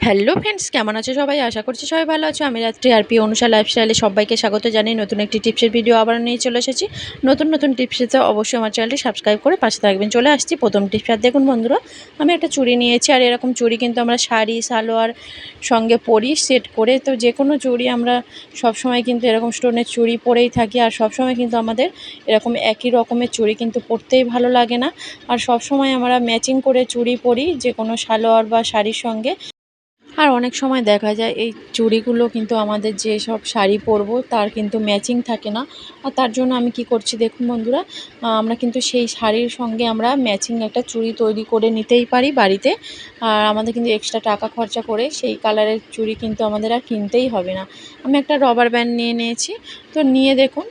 Hello friends, কেমন আছো সবাই? আশা করছি সবাই ভালো আছো। আমি রাত্রি আরপি অনুষা লাইফস্টাইলে সবাইকে স্বাগত জানাই। নতুন একটি টিপসের ভিডিও আবার নিয়ে চলে এসেছি। নতুন টিপসেতে অবশ্যই আমার চ্যানেলটি সাবস্ক্রাইব করে পাশে থাকবেন। চলে আসছি প্রথম টিপস। আর দেখুন বন্ধুরা, আমি একটা চুড়ি নিয়েছি। আর এরকম চুড়ি কিন্তু আমরা শাড়ি সালোয়ার সঙ্গে পরি সেট করে। তো যে কোনো চুড়ি আমরা সবসময় কিন্তু এরকম স্টোনের চুড়ি পরেই থাকি। আর সবসময় কিন্তু আমাদের এরকম একই রকমের চুড়ি কিন্তু পরতেই ভালো লাগে না। আর সবসময় আমরা ম্যাচিং করে চুড়ি পরি যে কোনো সালোয়ার বা শাড়ির সঙ্গে। আর অনেক সময় দেখা যায় এই চুড়িগুলো কিন্তু আমাদের যে সব শাড়ি পরবো তার কিন্তু ম্যাচিং থাকে না। আর তার জন্য আমি কি করছি দেখুন বন্ধুরা, আমরা কিন্তু সেই শাড়ির সঙ্গে আমরা ম্যাচিং একটা চুড়ি তৈরি করে নিতেই পারি বাড়িতে। আর আমাদের কিন্তু এক্সট্রা টাকা খরচা করে সেই কালারের চুড়ি কিন্তু আমাদের আর কিনতেই হবে না। আমি একটা রবার ব্যান্ড নিয়ে নিয়েছি। তো নিয়ে দেখুন,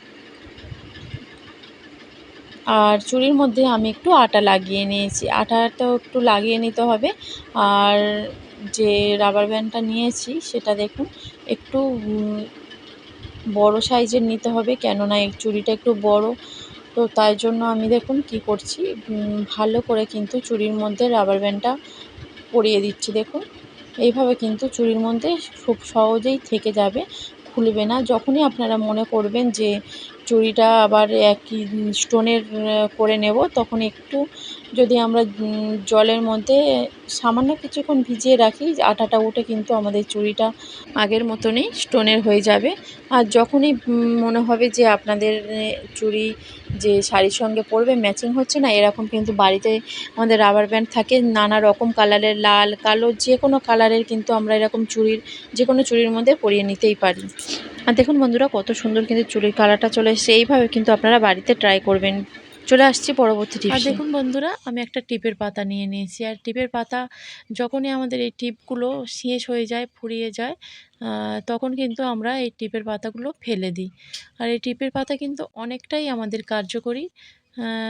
আর চুড়ির মধ্যে আমি একটু আটা লাগিয়ে নিয়েছি। আটাটাও একটু লাগিয়ে নিতে হবে। আর যে রাবার ব্যান্ডটা নিয়েছি সেটা দেখুন একটু বড় সাইজের নিতে হবে, কেননা এই চুড়িটা একটু বড়। তো তাই জন্য আমি দেখুন কি করছি, ভালো করে কিন্তু চুড়ির মধ্যে রাবার ব্যান্ডটা পরিয়ে দিচ্ছি। দেখুন এইভাবে কিন্তু চুড়ির মধ্যে খুব সহজেই থেকে যাবে, খুলবে না। যখনই আপনারা মনে করবেন যে চুড়িটা আবার একই স্টোনের করে নেব, তখন একটু যদি আমরা জলের মধ্যে সামান্য কিছুক্ষণ ভিজিয়ে রাখি, আটাটা উঠে কিন্তু আমাদের চুড়িটা আগের মতনই স্টোনের হয়ে যাবে। আর যখনই মনে হবে যে আপনাদের চুড়ি যে শাড়ির সঙ্গে পরবে ম্যাচিং হচ্ছে না, এরকম কিন্তু বাড়িতে আমাদের রাবার ব্যান্ড থাকে নানা রকম কালারের, লাল কালো যে কোনো কালারের কিন্তু আমরা এরকম চুড়ির যে কোনো চুড়ির মধ্যে পরিয়ে নিতেই পারি। আর দেখুন বন্ধুরা, কত সুন্দর কিন্তু চুড়ির কালারটা চলে এসেছে। এইভাবে কিন্তু আপনারা বাড়িতে ট্রাই করবেন। চলে আসছি পরবর্তী টিপসে। আর দেখুন বন্ধুরা, আমি একটা টিপের পাতা নিয়ে নিয়েছি। আর টিপের পাতা যখনই আমাদের এই টিপগুলো শেষ হয়ে যায়, ফুরিয়ে যায়, তখন কিন্তু আমরা এই টিপের পাতাগুলো ফেলে দিই। আর এই টিপের পাতা কিন্তু অনেকটাই আমাদের কার্যকরী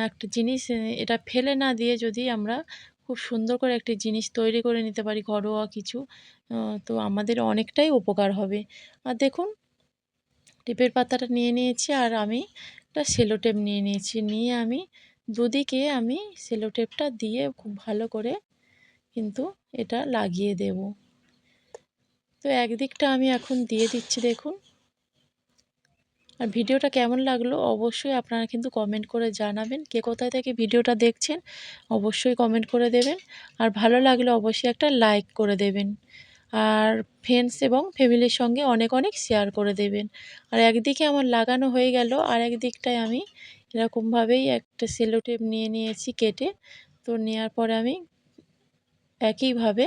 একটা জিনিস। এটা ফেলে না দিয়ে যদি আমরা খুব সুন্দর করে একটি জিনিস তৈরি করে নিতে পারি, ঘরোয়া কিছু, তো আমাদের অনেকটাই উপকার হবে। আর দেখুন, টিপের পাতাটা নিয়ে নিয়েছি। আর আমি একটা সেলো টেপ নিয়ে নিয়েছি। নিয়ে আমি দুদিকে আমি সেলো টেপটা দিয়ে খুব ভালো করে কিন্তু এটা লাগিয়ে দেব। তো একদিকটা আমি এখন দিয়ে দিচ্ছি দেখুন। আর ভিডিওটা কেমন লাগলো অবশ্যই আপনারা কিন্তু কমেন্ট করে জানাবেন। কে কোথায় থেকে ভিডিওটা দেখছেন অবশ্যই কমেন্ট করে দেবেন। আর ভালো লাগলে অবশ্যই একটা লাইক করে দেবেন। আর ফ্রেন্ডস এবং ফ্যামিলির সঙ্গে অনেক শেয়ার করে দেবেন। আর একদিকে আমার লাগানো হয়ে গেল, আর একদিকটায় আমি এরকমভাবেই একটা সেলো টেপ নিয়ে নিয়েছি কেটে। তো নেওয়ার পরে আমি একইভাবে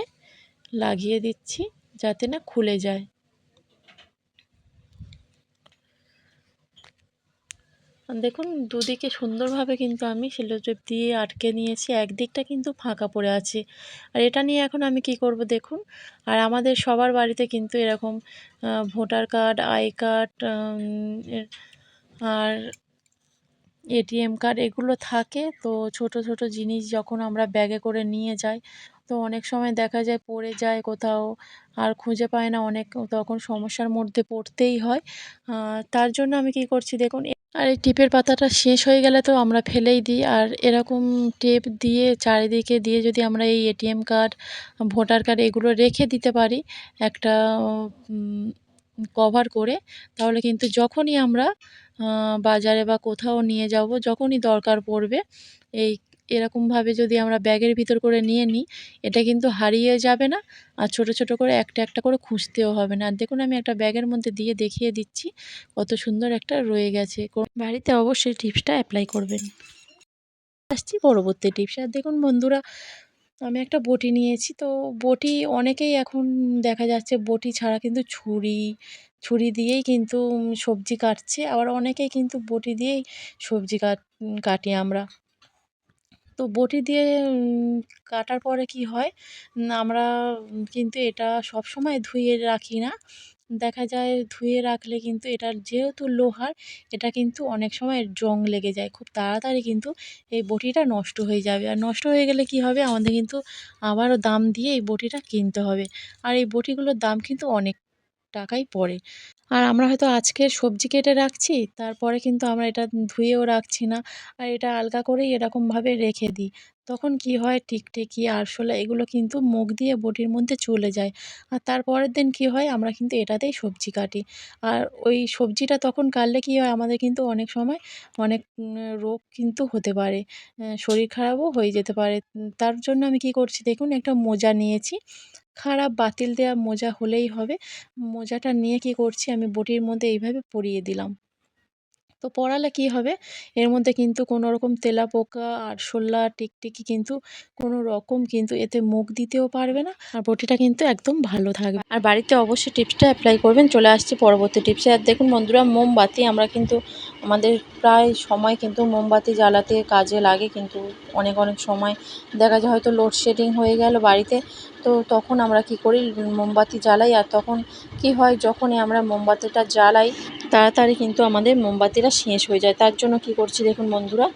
লাগিয়ে দিচ্ছি যাতে না খুলে যায়। দেখুন দুদিকে সুন্দরভাবে কিন্তু আমি সেলো টেপ দিয়ে আটকে নিয়েছি। একদিকটা কিন্তু ফাঁকা পড়ে আছে। আর এটা নিয়ে এখন আমি কি করব দেখুন। আর আমাদের সবার বাড়িতে কিন্তু এরকম ভোটার কার্ড, আই কার্ড, আর এটিএম কার্ড এগুলো থাকে। তো ছোট জিনিস যখন আমরা ব্যাগে করে নিয়ে যাই, তো অনেক সময় দেখা যায় পড়ে যায় কোথাও, আর খুঁজে পায় না, অনেক তখন সমস্যার মধ্যে পড়তেই হয়। তার জন্য আমি কি করছি দেখুন। আর এই টিপের পাতাটা শেষ হয়ে গেলে তো আমরা ফেলেই দিই। আর এরকম টেপ দিয়ে চারিদিকে দিয়ে যদি আমরা এই এটিএম কার্ড, ভোটার কার্ড এগুলো রেখে দিতে পারি একটা কভার করে, তাহলে কিন্তু যখনই আমরা বাজারে বা কোথাও নিয়ে যাব, যখনই দরকার পড়বে, এই এরকমভাবে যদি আমরা ব্যাগের ভিতর করে নিয়ে নিই, এটা কিন্তু হারিয়ে যাবে না। আর ছোট করে একটা করে খুঁজতেও হবে না। আর দেখুন আমি একটা ব্যাগের মধ্যে দিয়ে দেখিয়ে দিচ্ছি কত সুন্দর একটা রয়ে গেছে। বাড়িতে অবশ্যই টিপসটা অ্যাপ্লাই করবেন। আসছি পরবর্তী টিপস। আর দেখুন বন্ধুরা, আমি একটা বটি নিয়েছি। তো বটি অনেকেই এখন দেখা যাচ্ছে বটি ছাড়া কিন্তু ছুরি দিয়েই কিন্তু সবজি কাটছে। আবার অনেকেই কিন্তু বটি দিয়েই সবজি কাটি আমরা। তো বটি দিয়ে কাটার পরে কি হয়, আমরা কিন্তু এটা সবসময় ধুয়ে রাখি না। দেখা যায় ধুয়ে রাখলে কিন্তু এটার যেহেতু লোহার, এটা কিন্তু অনেক সময় জং লেগে যায়। খুব তাড়াতাড়ি কিন্তু এই বটিটা নষ্ট হয়ে যাবে। আর নষ্ট হয়ে গেলে কি হবে, আমাদের কিন্তু আবারও দাম দিয়ে এই বটিটা কিনতে হবে। আর এই বটিগুলোর দাম কিন্তু অনেক টাকাই পড়ে। আর আমরা হয়তো আজকে সবজি কেটে রাখছি, তারপরে কিন্তু আমরা এটা ধুয়েও রাখছি না। আর এটা আলগা করেই এরকমভাবে রেখে দিই। তখন কি হয় টিকটিকি, আরশোলা এগুলো কিন্তু মুখ দিয়ে বটির মধ্যে চলে যায়। আর তারপরের দিন কি হয় আমরা কিন্তু এটাতেই সবজি কাটি। আর ওই সবজিটা তখন কাটলে কি হয় আমাদের কিন্তু অনেক সময় অনেক রোগ কিন্তু হতে পারে। শরীর খারাপও হয়ে যেতে পারে। তার জন্য আমি কি করছি দেখুন একটা মোজা নিয়েছি। খারাপ বাতিল দেওয়া মোজা হলেই হবে। মোজাটা নিয়ে কি করছি আমি বটির মধ্যে এইভাবে পরিয়ে দিলাম। তো পড়ালে কি হবে? এর মধ্যে কিন্তু কোনো রকম তেলাপোকা, আরশোলা, টিকটিকি কিন্তু কোনো রকম কিন্তু এতে মুখ দিতেও পারবে না। আর বটিটা কিন্তু একদম ভালো থাকবে। আর বাড়িতে অবশ্যই টিপসটা এপ্লাই করবেন। চলে আসছি পরবর্তী টিপসে। আর দেখুন বন্ধুরা, মোমবাতি আমরা কিন্তু আমাদের প্রায় সময় কিন্তু মোমবাতি জ্বালাতে কাজে লাগে, কিন্তু অনেক সময় দেখা যায় হয়তো লোডশেডিং হয়ে গেল বাড়িতে। তো তখন আমরা কি করি মোমবাতি জ্বালাই। আর তখন কি হয় যখনই আমরা মোমবাতিটা জ্বালাই তাড়াতাড়ি কিন্তু আমাদের মোমবাতিটা শেষ হয়ে যায়। তার জন্য কি করছি দেখুন বন্ধুরা,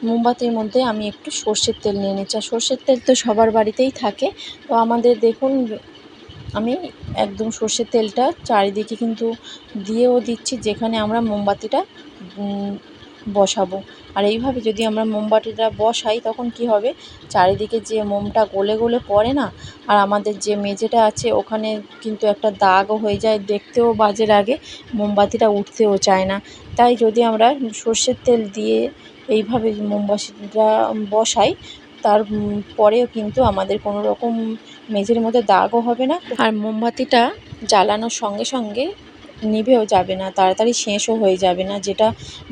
মোমবাতির মধ্যে আমি একটু সর্ষের তেল নিয়ে নিচ্ছি। আর সর্ষের তেল তো সবার বাড়িতেই থাকে। তো আমাদের দেখুন আমি একদম সর্ষের তেলটা চারিদিকে কিন্তু দিয়েও দিচ্ছি যেখানে আমরা মোমবাতিটা বসাবো। আর এইভাবে যদি আমরা মোমবাতিটা বসাই তখন কি হবে, চারিদিকে যে মোমটা গলে পড়ে না, আর আমাদের যে মেঝেটা আছে ওখানে কিন্তু একটা দাগও হয়ে যায়, দেখতেও বাজে লাগে, মোমবাতিটা উঠতেও চায় না। তাই যদি আমরা সর্ষের তেল দিয়ে এইভাবে মোমবাতিটা বসাই তার পরেও কিন্তু আমাদের কোনো রকম মেঝের মধ্যে দাগও হবে না। আর মোমবাতিটা জ্বালানোর সঙ্গে নিভেও যাবে না, তাড়াতাড়ি শেষও হয়ে যাবে না। যেটা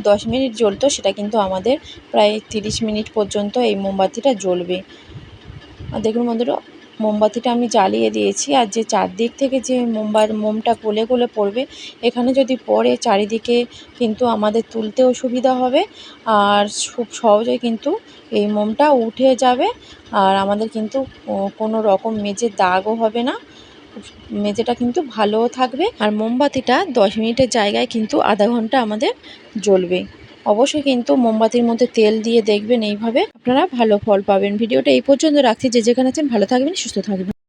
10 মিনিট জ্বলতো সেটা কিন্তু আমাদের প্রায় 30 মিনিট পর্যন্ত এই মোমবাতিটা জ্বলবে। আর দেখুন বন্ধুরা, মোমবাতিটা আমি জ্বালিয়ে দিয়েছি। আর যে চারদিক থেকে যে মোমটা গলে পড়বে, এখানে যদি পড়ে চারিদিকে কিন্তু আমাদের তুলতেও সুবিধা হবে। আর খুব সহজেই কিন্তু এই মোমটা উঠে যাবে। আর আমাদের কিন্তু কোনো রকম মেঝের দাগও হবে না, মেঝেটা কিন্তু ভালোও থাকবে। আর মোমবাতিটা 10 মিনিটের জায়গায় কিন্তু আধা ঘন্টা আমাদের জ্বলবে। অবশ্যই কিন্তু মোমবাতির মধ্যে তেল দিয়ে দেখবেন, এইভাবে আপনারা ভালো ফল পাবেন। ভিডিওটা এই পর্যন্ত রাখছি। যে যেখানে আছেন ভালো থাকবেন, সুস্থ থাকবেন।